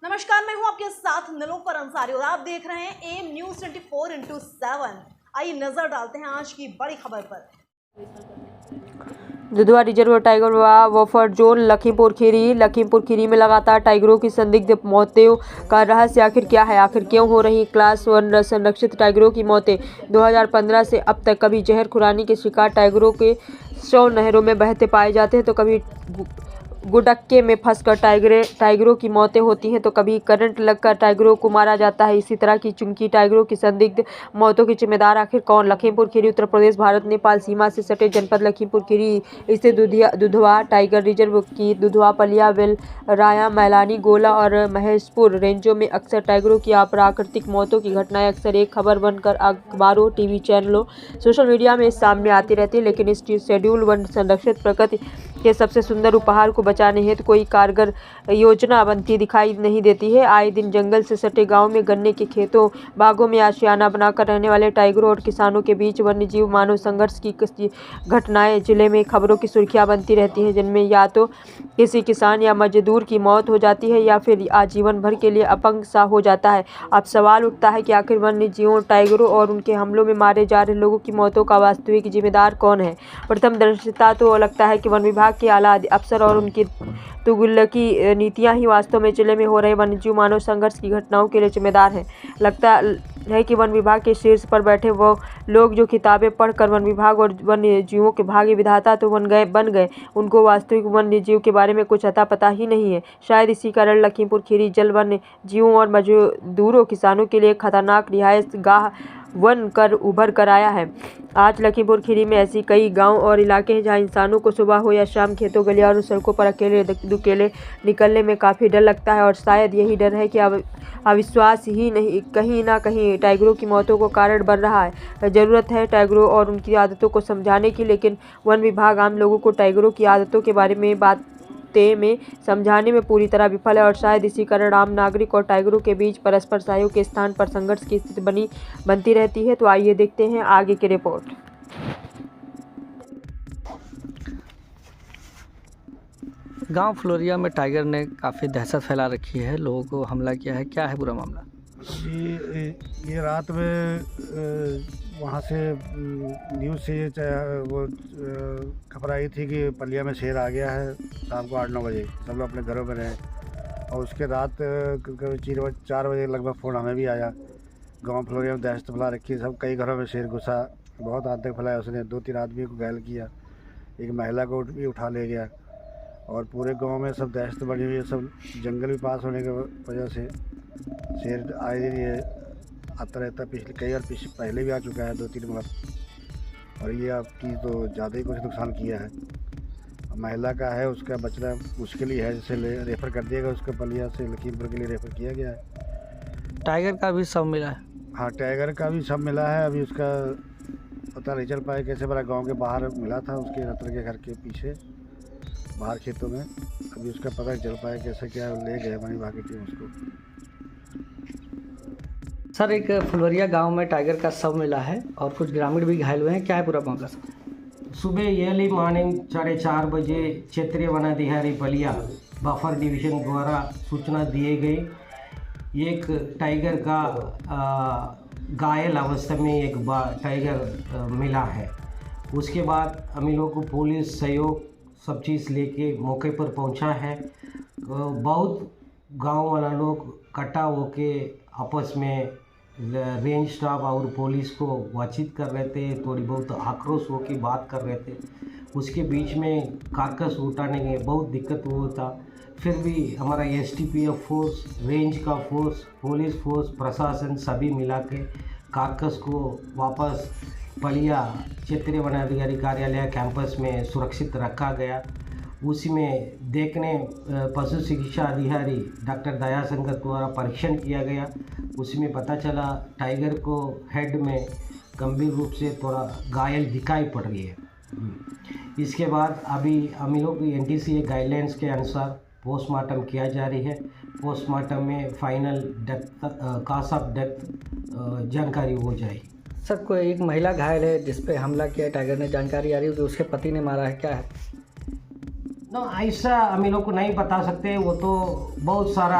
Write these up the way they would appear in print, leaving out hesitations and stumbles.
नमस्कार, मैं हूं आपके साथ नीलोफर अंसारी और आप देख रहे हैं एम न्यूज 24/7। आइए नजर डालते हैं आज की बड़ी खबर पर। Dudhwa reserve tiger buffer zone Lakhimpur Kheri में लगातार टाइगरों की संदिग्ध मौतों का रहस्य आखिर क्या है? आखिर क्यों हो रही क्लास 1 संरक्षित टाइगरों की मौतें? 2015 से अब तक कभी जहर खुरानी के शिकार टाइगरों के 100 नहरों में बहते पाए जाते हैं, तो कभी गुडक्के में फंसकर टाइगरों की मौतें होती हैं, तो कभी करंट लगकर टाइगरों को मारा जाता है। इसी तरह की चुनकी टाइगरों की संदिग्ध मौतों की जिम्मेदार आखिर कौन? लखीमपुर खीरी उत्तर प्रदेश भारत नेपाल सीमा से सटे जनपद लखीमपुर खीरी स्थित दुधवा टाइगर रिजर्व की दुधवा पलिया राया मैलानी गोला और महेशपुर रेंजों में अक्सर टाइगरों की अप्राकृतिक मौतों की घटनाएं अक्सर एक खबर बनकर अखबारों, टीवी चैनलों, सोशल मीडिया में सामने आती रहती है। लेकिन इस शेड्यूल 1 संरक्षित प्रकृति के सबसे सुंदर उपहार को बचाने हेतु कोई कारगर योजना बनती दिखाई नहीं देती है। आए दिन जंगल से सटे गांव में गन्ने के खेतों, बागों में आशियाना बनाकर रहने वाले टाइगरों और किसानों के बीच वन्यजीव मानव संघर्ष की घटनाएं जिले में खबरों की सुर्खियां बनती रहती हैं, जिनमें या तो किसी किसान या मजदूर की मौत हो जाती है या फिर आजीवन भर के लिए अपंग सा हो जाता है। अब सवाल उठता है कि आखिर वन्यजीवों, टाइगरों और उनके हमलों में मारे जा रहे लोगों की मौतों का वास्तविक जिम्मेदार कौन है? प्रथम दृष्टया तो लगता है कि वन विभाग के आला अफसर और उनकी तुगलकी नीतियां ही वास्तव में जिले में हो रहे वन्यजीव मानव संघर्ष की घटनाओं के लिए जिम्मेदार हैं। लगता है कि वन विभाग के शीर्ष पर बैठे वो लोग जो किताबें पढ़कर वन विभाग और वन्य जीवों के भाग्य विधाता तो बन गए, उनको वास्तविक वन्य जीव के बारे में कुछ अता पता ही नहीं है। शायद इसी कारण लखीमपुर खीरी जल वन्य जीवों और मजदूरों किसानों के लिए खतरनाक रिहायश गाह वन कर उभर कर आया है। आज लखीमपुर खीरी में ऐसी कई गांव और इलाके हैं जहां इंसानों को सुबह हो या शाम खेतों, गलियारों और सड़कों पर अकेले दुकेले निकलने में काफ़ी डर लगता है। और शायद यही डर है कि अविश्वास ही नहीं कहीं ना कहीं टाइगरों की मौतों को कारण बन रहा है। ज़रूरत है टाइगरों और उनकी आदतों को समझाने की, लेकिन वन विभाग आम लोगों को टाइगरों की आदतों के बारे में में समझाने में पूरी तरह विफल है। और शायद इसी कारण आम नागरिक और टाइगरों के बीच परस्पर सहयोग के स्थान पर संघर्ष की स्थिति बनती रहती है। तो आइए देखते हैं आगे की रिपोर्ट। गांव फ्लोरिया में टाइगर ने काफ़ी दहशत फैला रखी है, लोगों को हमला किया है। क्या है पूरा मामला? ये रात में वहाँ से न्यूज़ से वो खबर आई थी कि पलिया में शेर आ गया है। शाम को 8-9 बजे सब लोग अपने घरों में रहे और उसके रात 4 बजे लगभग फ़ोन हमें भी आया। गांव फ्लोरिया में दहशत फैला रखी है, सब कई घरों में शेर घुसा, बहुत आतंक फैलाया। उसने 2-3 आदमी को घायल किया, एक महिला को भी उठा ले गया और पूरे गांव में सब दहशत बनी हुई है। सब जंगल भी पास होने की वजह से शेर आए दिन ये आता रहता है। कई बार पहले भी आ चुका है 2-3 बार, और ये आपकी तो ज़्यादा ही कुछ नुकसान किया है। महिला का है, उसका बचना मुश्किल ही है, जैसे रेफ़र कर दिया गया, उसका पलिया से लखीमपुर के लिए रेफ़र किया गया है। टाइगर का भी शव मिला है? हाँ, टाइगर का भी शव मिला है। अभी उसका पता नहीं चल पाया कैसे, बड़ा गाँव के बाहर मिला था, उसके रत्र के घर के पीछे बाहर खेतों में। अभी उसका पता नहीं चल पाया कैसे, क्या ले गए वन विभाग की टीम उसको। सर, एक फुलवरिया गांव में टाइगर का शव मिला है और कुछ ग्रामीण भी घायल हुए हैं। क्या है पूरा मामला सर? सुबह अर्ली मॉर्निंग 4:30 बजे क्षेत्रीय वनाधिकारी बलिया बफर डिवीजन द्वारा सूचना दिए गई। एक टाइगर का घायल अवस्था में एक टाइगर मिला है। उसके बाद हम लोग को पुलिस सहयोग सब चीज़ लेके मौके पर पहुंचा है। बहुत गांव वाला लोग इकट्ठा होके आपस में रेंज स्टाफ और पुलिस को बातचीत कर रहे थे, थोड़ी बहुत आक्रोश होकर बात कर रहे थे। उसके बीच में कारकस उठाने में बहुत दिक्कत हुआ था। फिर भी हमारा STPF फोर्स, रेंज का फोर्स, पुलिस फोर्स, प्रशासन सभी मिला के कारकस को वापस पलिया क्षेत्रीय वनाधिकारी कार्यालय कैंपस में सुरक्षित रखा गया। उसी में देखने पशु चिकित्सा अधिकारी डॉक्टर दयाशंकर द्वारा परीक्षण किया गया। उसमें पता चला टाइगर को हेड में गंभीर रूप से थोड़ा घायल दिखाई पड़ रही है। इसके बाद अभी हम लोग की NTCA गाइडलाइंस के अनुसार पोस्टमार्टम किया जा रही है। पोस्टमार्टम में final death, cause of death जानकारी हो जाएगी। सर, कोई एक महिला घायल है जिस पे हमला किया टाइगर ने, जानकारी आ रही है कि उसके पति ने मारा है। क्या है? ऐसा हम लोग को नहीं बता सकते। वो तो बहुत सारा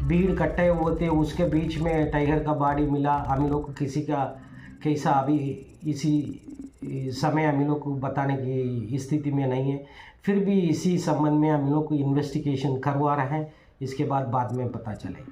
भीड़ इकट्ठे होते, उसके बीच में टाइगर का बॉडी मिला। हम लोग को किसी का कैसा अभी इसी समय हम लोग को बताने की स्थिति में नहीं है। फिर भी इसी संबंध में हम लोग को इन्वेस्टिगेशन करवा रहे हैं, इसके बाद में पता चले।